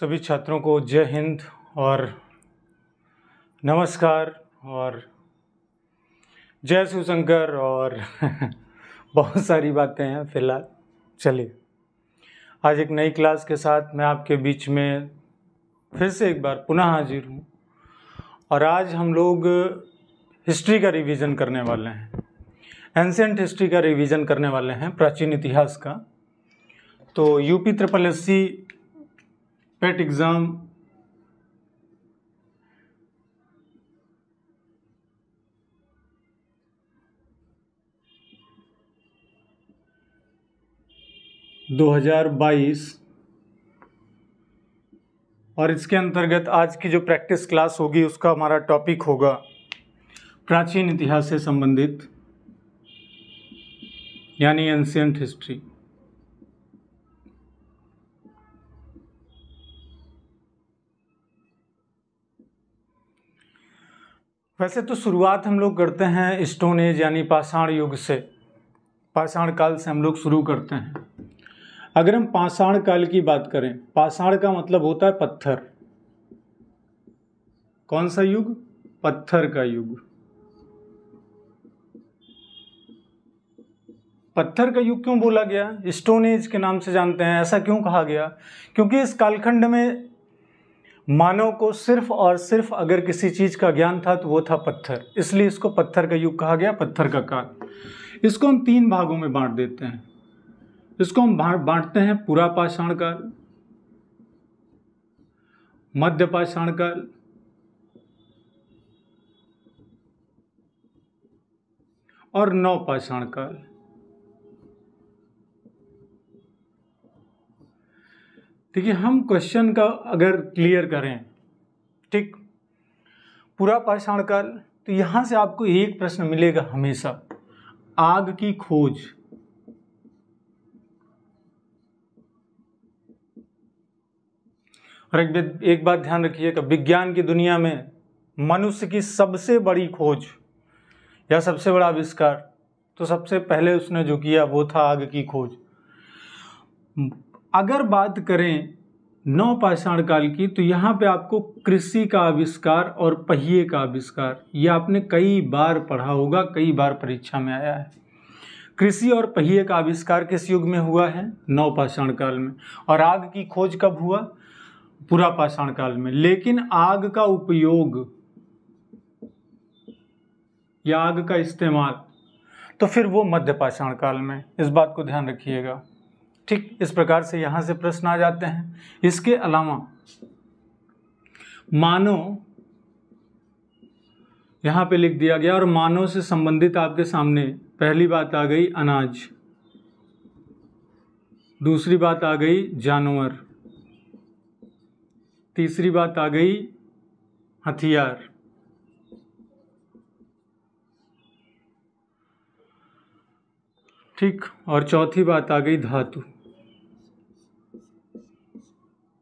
सभी छात्रों को जय हिंद और नमस्कार और जय शिवशंकर और बहुत सारी बातें हैं। फिलहाल चलिए आज एक नई क्लास के साथ मैं आपके बीच में फिर से एक बार पुनः हाजिर हूँ और आज हम लोग हिस्ट्री का रिवीजन करने वाले हैं। एंशिएंट हिस्ट्री का रिवीजन करने वाले हैं, प्राचीन इतिहास का। तो यूपी ट्रिपल एससी पेट एग्ज़ाम दो 2022 और इसके अंतर्गत आज की जो प्रैक्टिस क्लास होगी उसका हमारा टॉपिक होगा प्राचीन इतिहास से संबंधित यानी एंशिएंट हिस्ट्री। वैसे तो शुरुआत हम लोग करते हैं स्टोन एज यानी पाषाण युग से, पाषाण काल से हम लोग शुरू करते हैं। अगर हम पाषाण काल की बात करें, पाषाण का मतलब होता है पत्थर। कौन सा युग? पत्थर का युग। पत्थर का युग क्यों बोला गया? स्टोन एज के नाम से जानते हैं। ऐसा क्यों कहा गया? क्योंकि इस कालखंड में मानव को सिर्फ और सिर्फ अगर किसी चीज का ज्ञान था तो वो था पत्थर, इसलिए इसको पत्थर का युग कहा गया, पत्थर का काल। इसको हम तीन भागों में बांट देते हैं। इसको हम बांटते हैं पुरा पाषाण काल, मध्य पाषाण काल और नव पाषाण काल। देखिए, हम क्वेश्चन का अगर क्लियर करें, ठीक, पूरा पाषाण काल, तो यहां से आपको एक प्रश्न मिलेगा हमेशा, आग की खोज। और एक बात ध्यान रखिएगा, विज्ञान की दुनिया में मनुष्य की सबसे बड़ी खोज या सबसे बड़ा आविष्कार, तो सबसे पहले उसने जो किया वो था आग की खोज। अगर बात करें नव पाषाण काल की, तो यहाँ पे आपको कृषि का आविष्कार और पहिए का आविष्कार, ये आपने कई बार पढ़ा होगा, कई बार परीक्षा में आया है। कृषि और पहिए का आविष्कार किस युग में हुआ है? नव पाषाण काल में। और आग की खोज कब हुआ? पुरा पाषाण काल में। लेकिन आग का उपयोग या आग का इस्तेमाल तो फिर वो मध्य पाषाण काल में। इस बात को ध्यान रखिएगा, ठीक। इस प्रकार से यहां से प्रश्न आ जाते हैं। इसके अलावा मानव यहां पे लिख दिया गया, और मानव से संबंधित आपके सामने पहली बात आ गई अनाज, दूसरी बात आ गई जानवर, तीसरी बात आ गई हथियार, ठीक, और चौथी बात आ गई धातु।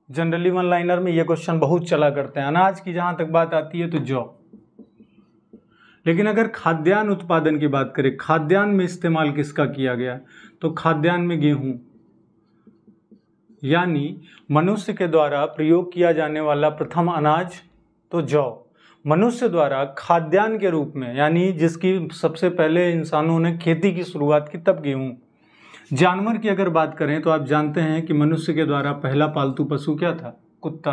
जनरली वन लाइनर में ये क्वेश्चन बहुत चला करते हैं। अनाज की जहां तक बात आती है तो जौ। लेकिन अगर खाद्यान्न उत्पादन की बात करें, खाद्यान्न में इस्तेमाल किसका किया गया, तो खाद्यान्न में गेहूं, यानी मनुष्य के द्वारा प्रयोग किया जाने वाला प्रथम अनाज तो जौ। मनुष्य द्वारा खाद्यान्न के रूप में, यानी जिसकी सबसे पहले इंसानों ने खेती की शुरुआत की, तब गेहूं। जानवर की अगर बात करें तो आप जानते हैं कि मनुष्य के द्वारा पहला पालतू पशु क्या था? कुत्ता।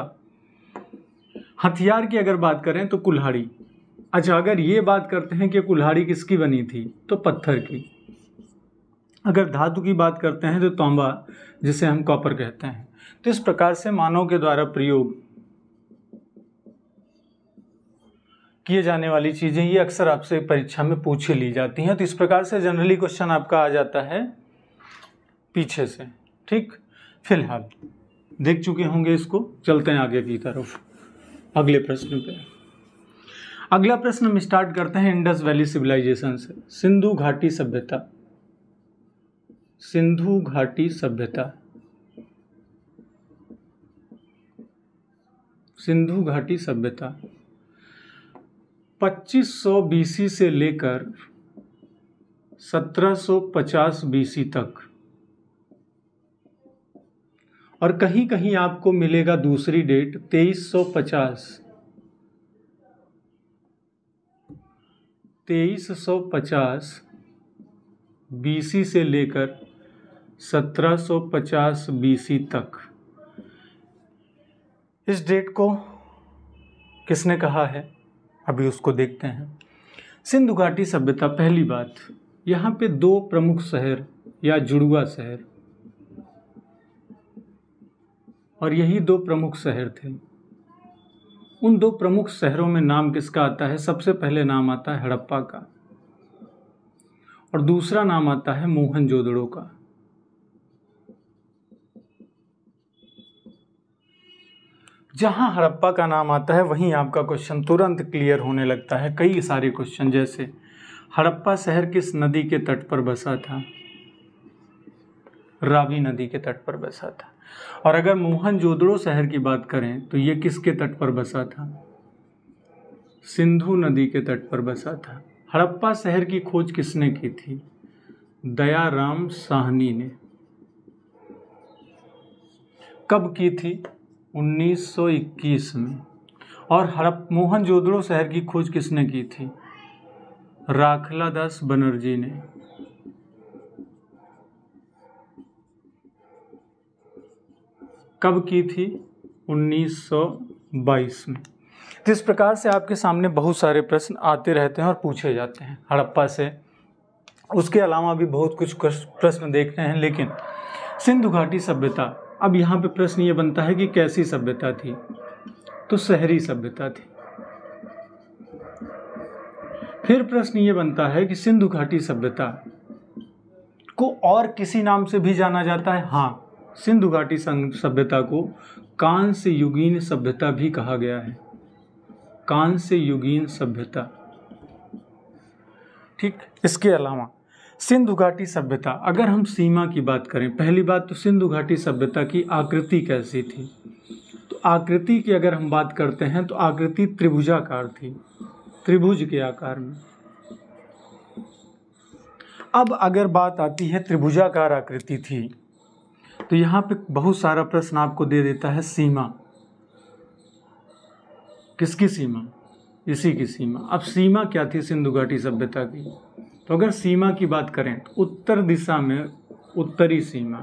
हथियार की अगर बात करें तो कुल्हाड़ी। अच्छा, अगर ये बात करते हैं कि कुल्हाड़ी किसकी बनी थी, तो पत्थर की। अगर धातु की बात करते हैं तो तांबा, जिसे हम कॉपर कहते हैं। तो इस प्रकार से मानव के द्वारा प्रयोग किए जाने वाली चीजें ये अक्सर आपसे परीक्षा में पूछी ली जाती हैं। तो इस प्रकार से जनरली क्वेश्चन आपका आ जाता है पीछे से, ठीक। फिलहाल देख चुके होंगे इसको, चलते हैं आगे की तरफ, अगले प्रश्न पे। अगला प्रश्न हम स्टार्ट करते हैं इंडस वैली सिविलाइजेशन से। सिंधु घाटी सभ्यता, सिंधु घाटी सभ्यता, सिंधु घाटी सभ्यता 2500 बीसी से लेकर 1750 बीसी तक और कहीं कहीं आपको मिलेगा दूसरी डेट 2350 बीसी से लेकर 1750 बीसी तक। इस डेट को किसने कहा है, अभी उसको देखते हैं। सिंधु घाटी सभ्यता, पहली बात, यहाँ पे दो प्रमुख शहर या जुड़वा शहर, और यही दो प्रमुख शहर थे। उन दो प्रमुख शहरों में नाम किसका आता है? सबसे पहले नाम आता है हड़प्पा का और दूसरा नाम आता है मोहनजोदड़ो का। जहां हड़प्पा का नाम आता है वहीं आपका क्वेश्चन तुरंत क्लियर होने लगता है। कई सारे क्वेश्चन, जैसे हड़प्पा शहर किस नदी के तट पर बसा था? रावी नदी के तट पर बसा था। और अगर मोहनजोदड़ो शहर की बात करें तो ये किसके तट पर बसा था? सिंधु नदी के तट पर बसा था। हड़प्पा शहर की खोज किसने की थी? दयाराम साहनी ने। कब की थी? 1921 में। और मोहनजोदड़ो शहर की खोज किसने की थी? राखलादास बनर्जी ने। कब की थी? 1922 में। तो इस प्रकार से आपके सामने बहुत सारे प्रश्न आते रहते हैं और पूछे जाते हैं हड़प्पा से। उसके अलावा भी बहुत कुछ प्रश्न देखने हैं, लेकिन सिंधु घाटी सभ्यता, अब यहाँ पे प्रश्न ये बनता है कि कैसी सभ्यता थी? तो शहरी सभ्यता थी। फिर प्रश्न ये बनता है कि सिंधु घाटी सभ्यता को और किसी नाम से भी जाना जाता है? हाँ, सिंधु घाटी सभ्यता को कांस्य युगीन सभ्यता भी कहा गया है। कांस्य युगीन सभ्यता, ठीक। इसके अलावा सिंधु घाटी सभ्यता, अगर हम सीमा की बात करें, पहली बात तो सिंधु घाटी सभ्यता की आकृति कैसी थी? तो आकृति की अगर हम बात करते हैं तो आकृति त्रिभुजाकार थी, त्रिभुज के आकार में। अब अगर बात आती है त्रिभुजाकार आकृति थी, तो यहाँ पे बहुत सारा प्रश्न आपको दे देता है सीमा। किसकी सीमा? इसी की सीमा। अब सीमा क्या थी सिंधु घाटी सभ्यता की? तो अगर सीमा की बात करें तो उत्तर दिशा में उत्तरी सीमा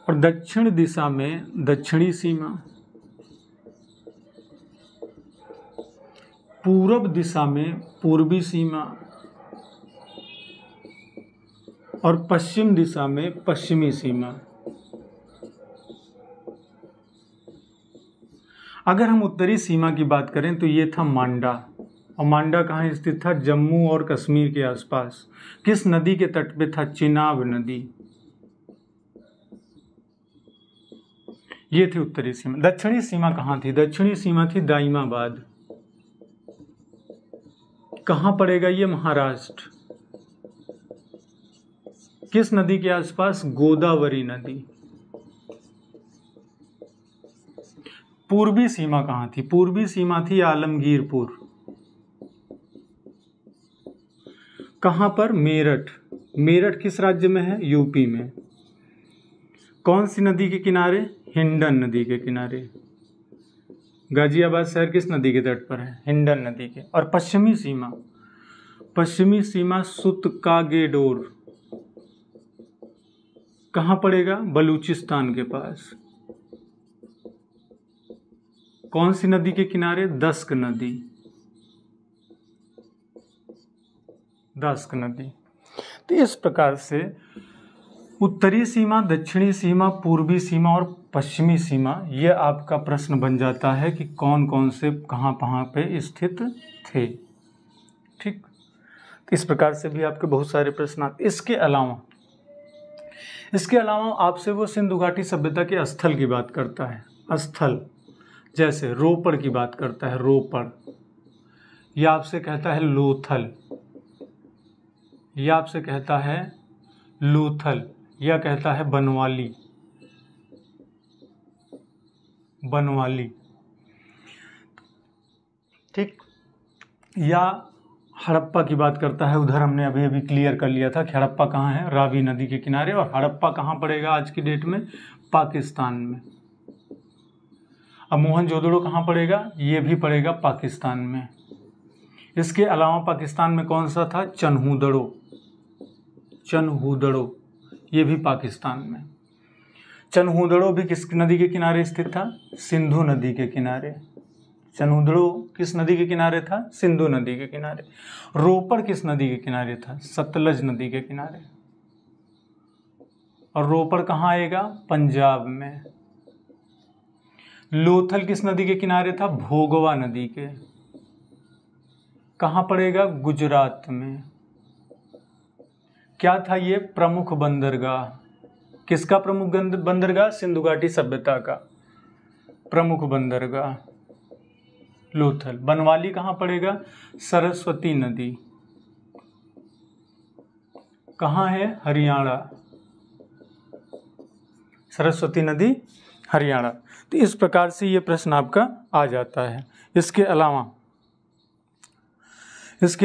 और दक्षिण दिशा में दक्षिणी सीमा, पूर्व दिशा में पूर्वी सीमा और पश्चिम दिशा में पश्चिमी सीमा। अगर हम उत्तरी सीमा की बात करें तो ये था मांडा, और मांडा कहाँ स्थित था? जम्मू और कश्मीर के आसपास। किस नदी के तट पे था? चिनाब नदी। ये थी उत्तरी सीमा। दक्षिणी सीमा कहाँ थी? दक्षिणी सीमा थी दाइमाबाद। कहाँ पड़ेगा ये? महाराष्ट्र। किस नदी के आसपास? गोदावरी नदी। पूर्वी सीमा कहाँ थी? पूर्वी सीमा थी आलमगीरपुर। कहाँ पर? मेरठ। मेरठ किस राज्य में है? यूपी में। कौन सी नदी के किनारे? हिंडन नदी के किनारे। गाजियाबाद शहर किस नदी के तट पर है? हिंडन नदी के। और पश्चिमी सीमा? पश्चिमी सीमा सुतकागेडोर। कहाँ पड़ेगा? बलूचिस्तान के पास। कौन सी नदी के किनारे? दस्क नदी। दस्क नदी। तो इस प्रकार से उत्तरी सीमा, दक्षिणी सीमा, पूर्वी सीमा और पश्चिमी सीमा, ये आपका प्रश्न बन जाता है कि कौन कौन से कहाँ कहाँ पे स्थित थे, ठीक। तो इस प्रकार से भी आपके बहुत सारे प्रश्न आते। इसके अलावा आपसे वो सिंधु घाटी सभ्यता के स्थल की बात करता है। स्थल जैसे रोपड़ की बात करता है, रोपड़, या आपसे कहता है लोथल, या आपसे कहता है लोथल, या कहता है बनवाली। बनवाली, ठीक। या हड़प्पा की बात करता है, उधर हमने अभी अभी क्लियर कर लिया था कि हड़प्पा कहाँ है, रावी नदी के किनारे। और हड़प्पा कहाँ पड़ेगा आज की डेट में, पाकिस्तान में। अब मोहनजोदड़ो कहाँ पड़ेगा, ये भी पड़ेगा पाकिस्तान में। इसके अलावा पाकिस्तान में कौन सा था, चन्हूदड़ो, चन्हूदड़ो ये भी पाकिस्तान में। चन्हूदड़ो भी किस नदी के किनारे स्थित था, सिंधु नदी के किनारे। चन्हूदड़ो किस नदी के किनारे था, सिंधु नदी के किनारे। रोपड़ किस नदी के किनारे था, सतलज नदी के किनारे। और रोपड़ कहाँ आएगा, पंजाब में। लोथल किस नदी के किनारे था, भोगवा नदी के। कहाँ पड़ेगा, गुजरात में। क्या था ये, प्रमुख बंदरगाह। किसका प्रमुख बंदरगाह, सिंधु घाटी सभ्यता का प्रमुख बंदरगाह लोथल। बनवाली कहाँ पड़ेगा, सरस्वती नदी। कहाँ है, हरियाणा। सरस्वती नदी हरियाणा। तो इस प्रकार से ये प्रश्न आपका आ जाता है। इसके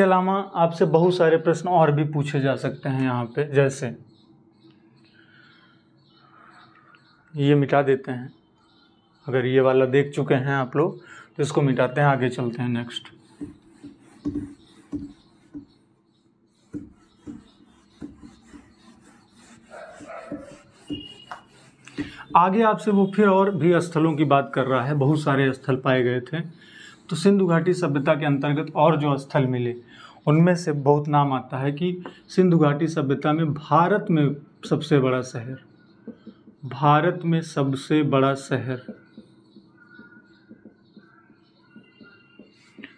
अलावा आपसे बहुत सारे प्रश्न और भी पूछे जा सकते हैं यहाँ पे। जैसे ये मिटा देते हैं, अगर ये वाला देख चुके हैं आप लोग तो इसको मिटाते हैं, आगे चलते हैं नेक्स्ट। आगे आपसे वो फिर और भी स्थलों की बात कर रहा है। बहुत सारे स्थल पाए गए थे, तो सिंधु घाटी सभ्यता के अंतर्गत और जो स्थल मिले उनमें से बहुत नाम आता है कि सिंधु घाटी सभ्यता में भारत में सबसे बड़ा शहर, भारत में सबसे बड़ा शहर।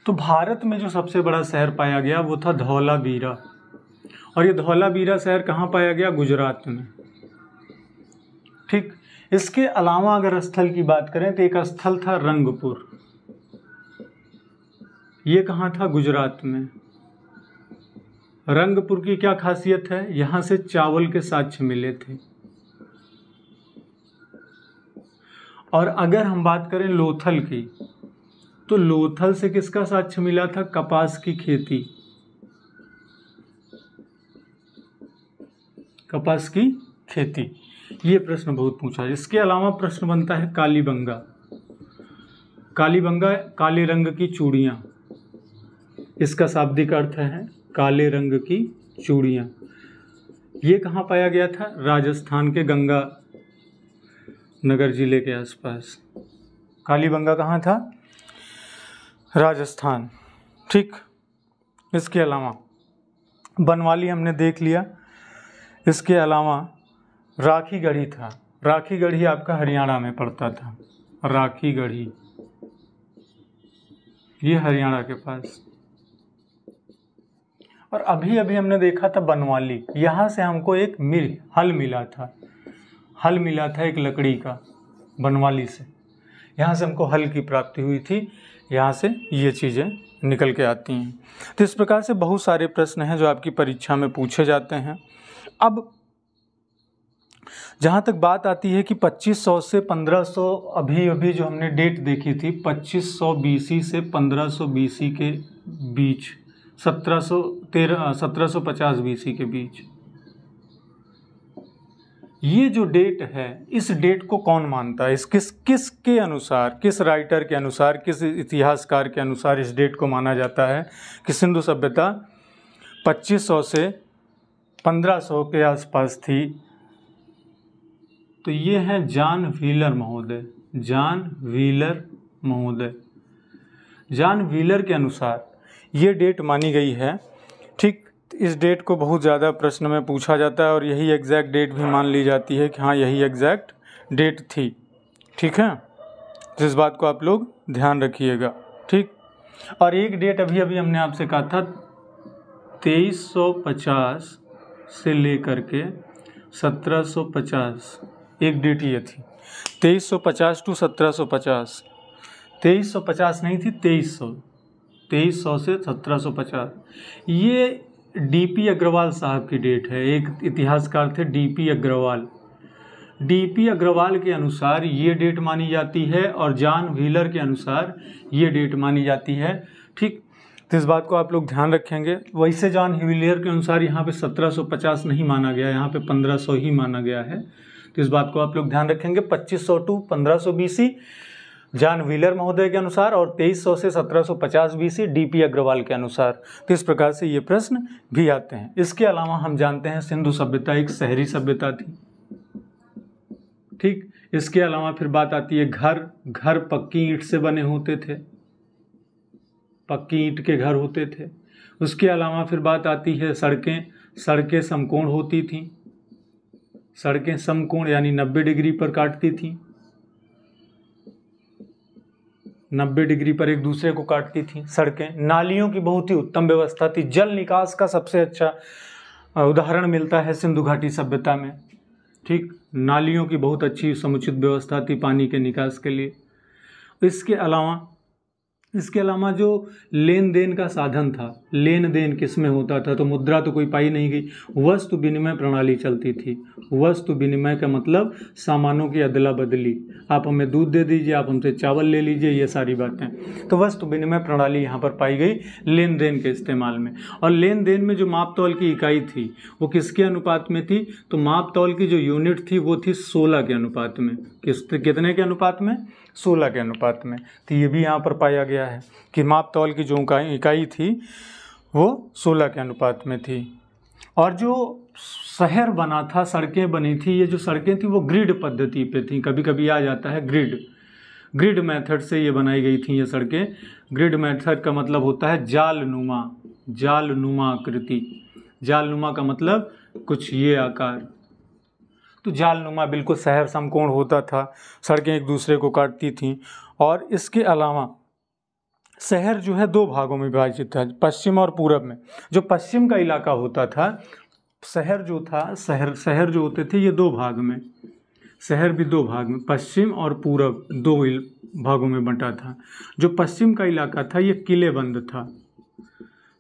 तो भारत में जो सबसे बड़ा शहर पाया गया वो था धौलावीरा। और ये धौलावीरा शहर कहाँ पाया गया, गुजरात में। ठीक। इसके अलावा अगर स्थल की बात करें तो एक स्थल था रंगपुर। ये कहाँ था, गुजरात में। रंगपुर की क्या खासियत है, यहाँ से चावल के साक्ष्य मिले थे। और अगर हम बात करें लोथल की, तो लोथल से किसका साक्ष्य मिला था, कपास की खेती, कपास की खेती। ये प्रश्न बहुत पूछा। इसके अलावा प्रश्न बनता है कालीबंगा। कालीबंगा काले रंग की चूड़ियाँ, इसका शाब्दिक अर्थ है काले रंग की चूड़ियाँ। ये कहाँ पाया गया था, राजस्थान के गंगा नगर जिले के आसपास। कालीबंगा कहाँ था, राजस्थान। ठीक। इसके अलावा बनवाली हमने देख लिया। इसके अलावा राखीगढ़ी था। राखीगढ़ी आपका हरियाणा में पड़ता था। राखीगढ़ी ये हरियाणा के पास। और अभी अभी हमने देखा था बनवाली, यहाँ से हमको एक हल मिला था। हल मिला था एक लकड़ी का, बनवाली से। यहाँ से हमको हल की प्राप्ति हुई थी। यहाँ से ये चीज़ें निकल के आती हैं। तो इस प्रकार से बहुत सारे प्रश्न हैं जो आपकी परीक्षा में पूछे जाते हैं। अब जहाँ तक बात आती है कि 2500 से 1500, अभी जो हमने डेट देखी थी 2500 BC से 1500 BC के बीच, 1750 BC के बीच, ये जो डेट है, इस डेट को कौन मानता है, किसके अनुसार, किस राइटर के अनुसार, किस इतिहासकार के अनुसार इस डेट को माना जाता है कि सिंधु सभ्यता 2500 से 1500 के आसपास थी। तो ये है जॉन व्हीलर महोदय। जॉन व्हीलर महोदय, जॉन व्हीलर के अनुसार ये डेट मानी गई है। ठीक। इस डेट को बहुत ज़्यादा प्रश्न में पूछा जाता है और यही एग्जैक्ट डेट भी मान ली जाती है कि हाँ यही एग्जैक्ट डेट थी। ठीक है, तो इस बात को आप लोग ध्यान रखिएगा। ठीक। और एक डेट अभी अभी हमने आपसे कहा था 2350 से लेकर के 1750, एक डेट ये थी 2350 टू 1750। 2350 नहीं थी, 2300 से 1750। ये डीपी अग्रवाल साहब की डेट है। एक इतिहासकार थे डीपी अग्रवाल। डीपी अग्रवाल के अनुसार ये डेट मानी जाती है और जॉन व्हीलर के अनुसार ये डेट मानी जाती है। ठीक। तो इस बात को आप लोग ध्यान रखेंगे। वैसे जॉन ह्यूलियर के अनुसार यहाँ पे 1750 नहीं माना गया, यहाँ पे 1500 ही माना गया है। तो इस बात को आप लोग ध्यान रखेंगे। 2500 टू 1500 BC जॉन व्हीलर महोदय के अनुसार, और 2300 से 1750 BC DP अग्रवाल के अनुसार। तो इस प्रकार से ये प्रश्न भी आते हैं। इसके अलावा हम जानते हैं सिंधु सभ्यता एक शहरी सभ्यता थी, ठीक। इसके अलावा फिर बात आती है घर पक्की ईंट से बने होते थे, पक्की ईंट के घर होते थे। उसके अलावा फिर बात आती है सड़कें समकोण होती थीं, सड़कें समकोण यानी 90 डिग्री पर काटती थीं, 90 डिग्री पर एक दूसरे को काटती थीं सड़कें। नालियों की बहुत ही उत्तम व्यवस्था थी। जल निकास का सबसे अच्छा उदाहरण मिलता है सिंधु घाटी सभ्यता में, ठीक। नालियों की बहुत अच्छी समुचित व्यवस्था थी पानी के निकास के लिए। इसके अलावा जो लेन देन का साधन था, लेन देन किस में होता था, तो मुद्रा तो कोई पाई नहीं गई, वस्तु विनिमय प्रणाली चलती थी। वस्तु विनिमय का मतलब सामानों की अदला बदली, आप हमें दूध दे दीजिए, आप हमसे चावल ले लीजिए, ये सारी बातें। तो वस्तु विनिमय प्रणाली यहाँ पर पाई गई लेन देन के इस्तेमाल में। और लेन देन में जो माप तौल की इकाई थी वो किसके अनुपात में थी, तो माप तौल की जो यूनिट थी वो थी 16 के अनुपात में। कितने के अनुपात में, 16 के अनुपात में। तो ये भी यहाँ पर पाया गया है कि माप तौल की जो इकाई थी वो 16 के अनुपात में थी। और जो शहर बना था, सड़कें बनी थी, ये जो सड़कें थी वो ग्रिड पद्धति पे थी। कभी कभी आ जाता है ग्रिड मेथड से ये बनाई गई थी ये सड़कें। ग्रिड मेथड का मतलब होता है जालनुमा आकृति। जालनुमा का मतलब कुछ ये आकार। तो जालनुमा बिल्कुल शहर समकोण होता था, सड़कें एक दूसरे को काटती थीं। और इसके अलावा शहर जो है 2 भागों में विभाजित था, पश्चिम और पूरब में। जो पश्चिम का इलाका होता था, शहर जो होते थे ये 2 भाग में, शहर भी 2 भाग में, पश्चिम और पूरब 2 भागों में बंटा था। जो पश्चिम का इलाका था ये किलेबंद था,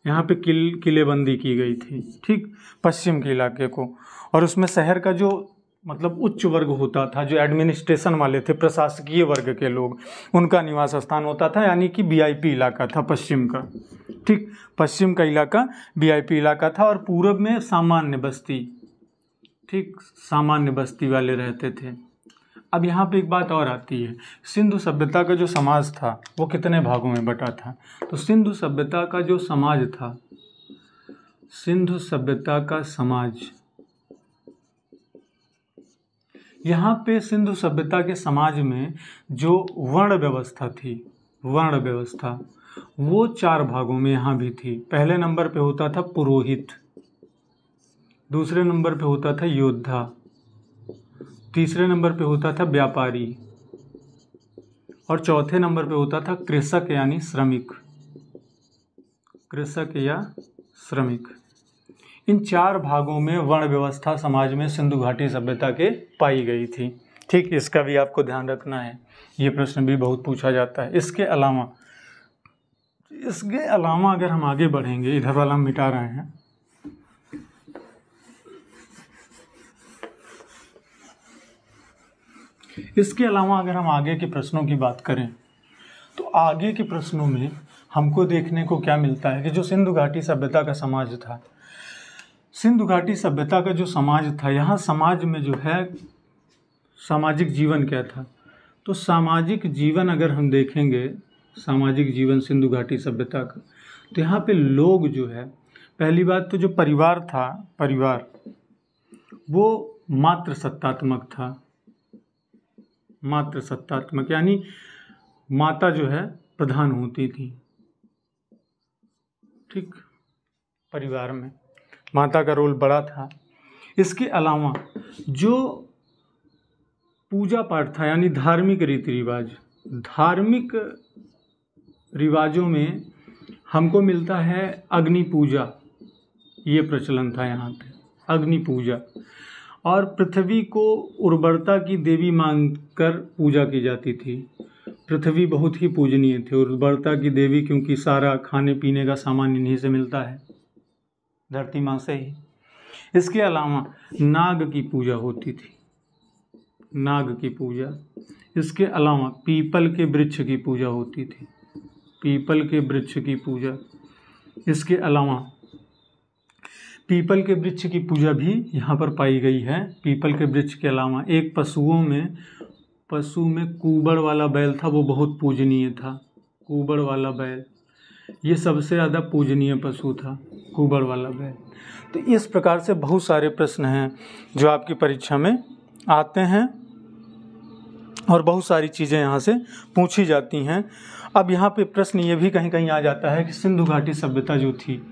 यहाँ पे किलेबंदी की गई थी, ठीक, पश्चिम के इलाके को। और उसमें शहर का जो मतलब उच्च वर्ग होता था, जो एडमिनिस्ट्रेशन वाले थे, प्रशासकीय वर्ग के लोग, उनका निवास स्थान होता था, यानी कि VIP इलाका था पश्चिम का, ठीक। पश्चिम का इलाका VIP इलाका था। और पूरब में सामान्य बस्ती, ठीक, सामान्य बस्ती वाले रहते थे। अब यहाँ पे एक बात और आती है, सिंधु सभ्यता का जो समाज था वो कितने भागों में बटा था। तो सिंधु सभ्यता का जो समाज था, सिंधु सभ्यता का समाज, यहाँ पे सिंधु सभ्यता के समाज में जो वर्ण व्यवस्था थी, वर्ण व्यवस्था, वो 4 भागों में यहाँ भी थी। पहले नंबर पे होता था पुरोहित, दूसरे नंबर पे होता था योद्धा, तीसरे नंबर पे होता था व्यापारी, और चौथे नंबर पे होता था कृषक यानी श्रमिक, कृषक या श्रमिक। इन 4 भागों में वर्ण व्यवस्था समाज में सिंधु घाटी सभ्यता के पाई गई थी, ठीक। इसका भी आपको ध्यान रखना है, ये प्रश्न भी बहुत पूछा जाता है। इसके अलावा अगर हम आगे बढ़ेंगे, इधर वाला हम मिटा रहे हैं, इसके अलावा अगर हम आगे के प्रश्नों की बात करें तो आगे के प्रश्नों में हमको देखने को क्या मिलता है कि जो सिंधु घाटी सभ्यता का समाज था, सिंधु घाटी सभ्यता का जो समाज था, यहाँ समाज में जो है सामाजिक जीवन क्या था। तो सामाजिक जीवन अगर हम देखेंगे, सामाजिक जीवन सिंधु घाटी सभ्यता का, तो यहाँ पे लोग जो है, पहली बात तो जो परिवार था, परिवार वो मात्र सत्तात्मक था, मात्र सत्तात्मक, यानी माता जो है प्रधान होती थी, ठीक, परिवार में माता का रोल बड़ा था। इसके अलावा जो पूजा पाठ था, यानी धार्मिक रीति रिवाज, धार्मिक रिवाजों में हमको मिलता है अग्नि पूजा, ये प्रचलन था यहाँ पे, अग्नि पूजा। और पृथ्वी को उर्वरता की देवी मानकर पूजा की जाती थी। पृथ्वी बहुत ही पूजनीय थी, उर्वरता की देवी, क्योंकि सारा खाने पीने का सामान इन्हीं से मिलता है, धरती माँ से ही। इसके अलावा नाग की पूजा होती थी, नाग की पूजा। इसके अलावा पीपल के वृक्ष की पूजा होती थी, पीपल के वृक्ष की पूजा। इसके अलावा पीपल के वृक्ष की पूजा भी यहाँ पर पाई गई है। पीपल के वृक्ष के अलावा एक पशु में कुबड़ वाला बैल था, वो बहुत पूजनीय था। कुबड़ वाला बैल ये सबसे ज़्यादा पूजनीय पशु था, कुबड़ वाला बैल। तो इस प्रकार से बहुत सारे प्रश्न हैं जो आपकी परीक्षा में आते हैं और बहुत सारी चीज़ें यहाँ से पूछी जाती हैं। अब यहाँ पे प्रश्न ये भी कहीं कहीं आ जाता है कि सिंधु घाटी सभ्यता जो थी,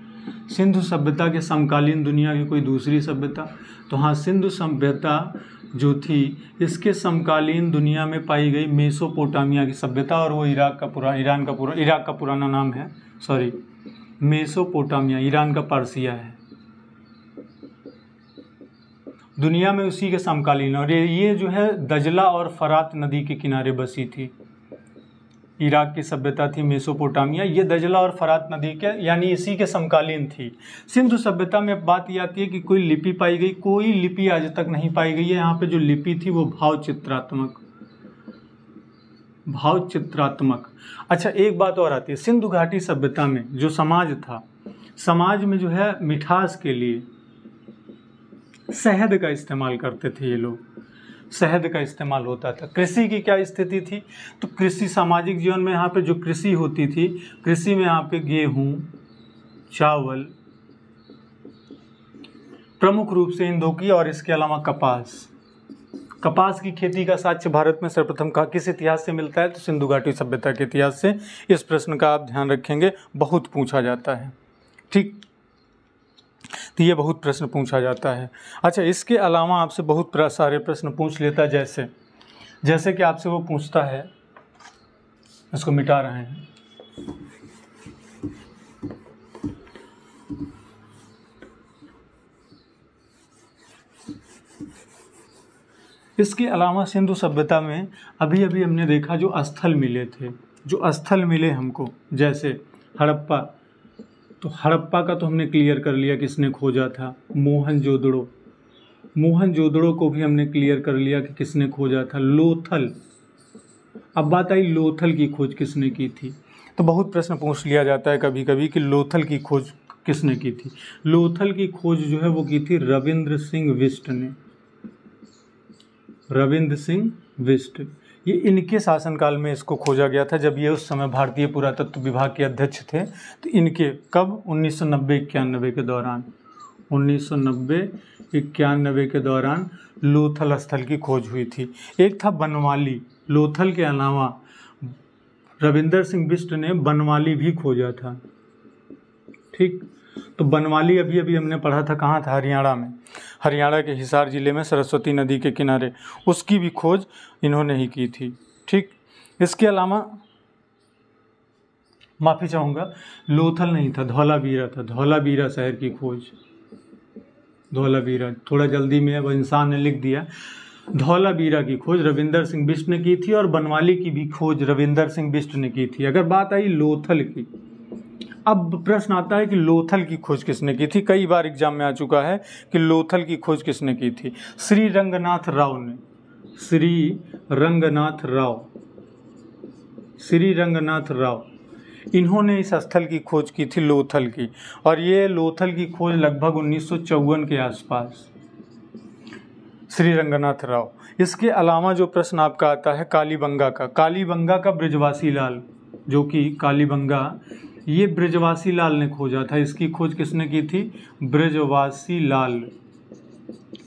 सिंधु सभ्यता के समकालीन दुनिया की कोई दूसरी सभ्यता, तो हाँ, सिंधु सभ्यता जो थी इसके समकालीन दुनिया में पाई गई मेसोपोटामिया की सभ्यता, और वो इराक का पुराना नाम है, सॉरी, मेसोपोटामिया, ईरान का पर्सिया है, दुनिया में उसी के समकालीन। और ये जो है दजला और फरात नदी के किनारे बसी थी। इराक की सभ्यता थी मेसोपोटामिया, ये दजला और फरात नदी के यानी इसी के समकालीन थी। सिंधु सभ्यता में बात ये आती है कि कोई लिपि पाई गई, कोई लिपि आज तक नहीं पाई गई है। यहाँ पे जो लिपि थी वो भाव चित्रात्मक। अच्छा, एक बात और आती है, सिंधु घाटी सभ्यता में जो समाज था, समाज में जो है मिठास के लिए शहद का इस्तेमाल करते थे ये लोग, शहद का इस्तेमाल होता था। कृषि की क्या स्थिति थी, तो कृषि सामाजिक जीवन में यहाँ पे जो कृषि होती थी, कृषि में यहाँ पे गेहूँ, चावल प्रमुख रूप से इन दो की, और इसके अलावा कपास की खेती का साक्ष्य भारत में सर्वप्रथम का किस इतिहास से मिलता है, तो सिंधु घाटी सभ्यता के इतिहास से। इस प्रश्न का आप ध्यान रखेंगे, बहुत पूछा जाता है, ठीक, तो ये बहुत प्रश्न पूछा जाता है। अच्छा, इसके अलावा आपसे बहुत सारे प्रश्न पूछ लेता है, जैसे कि आपसे वो पूछता है, इसको मिटा रहे हैं, इसके अलावा सिंधु सभ्यता में अभी अभी हमने देखा जो स्थल मिले हमको, जैसे हड़प्पा, तो हड़प्पा का तो हमने क्लियर कर लिया किसने खोजा था, मोहनजोदड़ो को भी हमने क्लियर कर लिया कि किसने खोजा था, लोथल। अब बात आई लोथल की खोज किसने की थी, तो बहुत प्रश्न पूछ लिया जाता है कभी कभी कि लोथल की खोज किसने की थी। लोथल की खोज जो है वो की थी रविंद्र सिंह बिष्ट ने, रविंद्र सिंह बिष्ट। ये इनके शासनकाल में इसको खोजा गया था, जब ये उस समय भारतीय पुरातत्व विभाग के अध्यक्ष थे। तो इनके कब 1990-91 के दौरान, 1990-91 के दौरान लोथल स्थल की खोज हुई थी। एक था बनवाली, लोथल के अलावा रविंद्र सिंह बिष्ट ने बनवाली भी खोजा था, ठीक। तो बनवाली अभी अभी हमने पढ़ा था, कहाँ था, हरियाणा में, हरियाणा के हिसार जिले में सरस्वती नदी के किनारे, उसकी भी खोज इन्होंने ही की थी, ठीक। इसके अलावा माफ़ी चाहूँगा, लोथल नहीं था, धौलावीरा था, धौलावीरा शहर की खोज, धौलावीरा, थोड़ा जल्दी में अब इंसान ने लिख दिया। धौलावीरा की खोज रविंद्र सिंह बिष्ट ने की थी, और बनवाली की भी खोज रविंद्र सिंह बिष्ट ने की थी। अगर बात आई लोथल की, अब प्रश्न आता है कि लोथल की खोज किसने की थी। कई बार एग्जाम में आ चुका है कि लोथल की खोज किसने की थी। श्री रंगनाथ राव ने, श्री रंगनाथ राव, इन्होंने इस स्थल की खोज की थी, लोथल की। और ये लोथल की खोज लगभग 1954 के आसपास, श्री रंगनाथ राव। इसके अलावा जो प्रश्न आपका आता है कालीबंगा का ब्रजवासी लाल, जो कि कालीबंगा ये ब्रजवासी लाल ने खोजा था। इसकी खोज किसने की थी, ब्रजवासी लाल,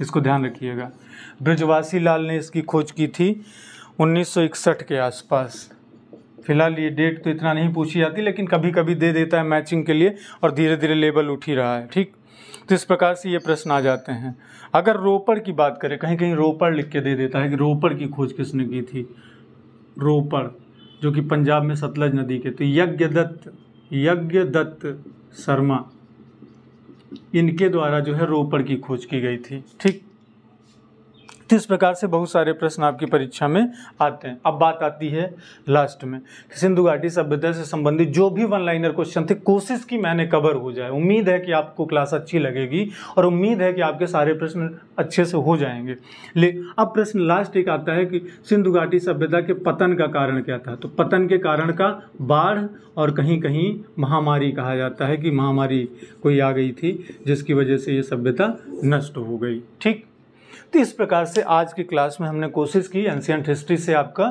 इसको ध्यान रखिएगा, ब्रजवासी लाल ने इसकी खोज की थी 1961 के आसपास। फिलहाल ये डेट तो इतना नहीं पूछी जाती, लेकिन कभी कभी दे देता है मैचिंग के लिए, और धीरे धीरे लेवल उठ ही रहा है, ठीक। तो इस प्रकार से ये प्रश्न आ जाते हैं। अगर रोपड़ की बात करें, कहीं कहीं रोपड़ लिख के दे देता है कि रोपड़ की खोज किसने की थी, रोपड़ जो कि पंजाब में सतलज नदी के, तो यज्ञदत्त शर्मा, इनके द्वारा जो है रोपड़ की खोज की गई थी, ठीक। तो इस प्रकार से बहुत सारे प्रश्न आपकी परीक्षा में आते हैं। अब बात आती है लास्ट में, सिंधु घाटी सभ्यता से संबंधित जो भी वन लाइनर क्वेश्चन थे कोशिश की मैंने कवर हो जाए। उम्मीद है कि आपको क्लास अच्छी लगेगी और उम्मीद है कि आपके सारे प्रश्न अच्छे से हो जाएंगे। अब प्रश्न लास्ट एक आता है कि सिंधु घाटी सभ्यता के पतन का कारण क्या था। तो पतन के कारण का बाढ़ और कहीं कहीं महामारी कहा जाता है कि महामारी कोई आ गई थी जिसकी वजह से ये सभ्यता नष्ट हो गई। ठीक, तो इस प्रकार से आज की क्लास में हमने कोशिश की एंशिएंट हिस्ट्री से आपका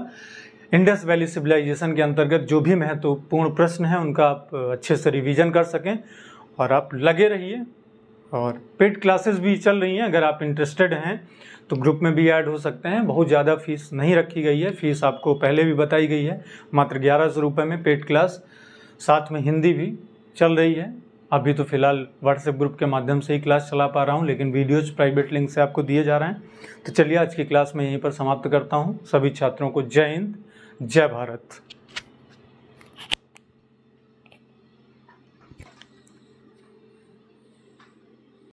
इंडस वैली सिविलाइजेशन के अंतर्गत जो भी महत्वपूर्ण प्रश्न हैं उनका आप अच्छे से रिवीजन कर सकें। और आप लगे रहिए, और पेड क्लासेस भी चल रही हैं। अगर आप इंटरेस्टेड हैं तो ग्रुप में भी ऐड हो सकते हैं। बहुत ज़्यादा फीस नहीं रखी गई है, फीस आपको पहले भी बताई गई है, मात्र 1100 रुपये में पेड क्लास, साथ में हिंदी भी चल रही है। अभी तो फिलहाल व्हाट्सएप ग्रुप के माध्यम से ही क्लास चला पा रहा हूँ, लेकिन वीडियोज प्राइवेट लिंक से आपको दिए जा रहे हैं। तो चलिए आज की क्लास में यहीं पर समाप्त करता हूँ। सभी छात्रों को जय हिंद, जय भारत।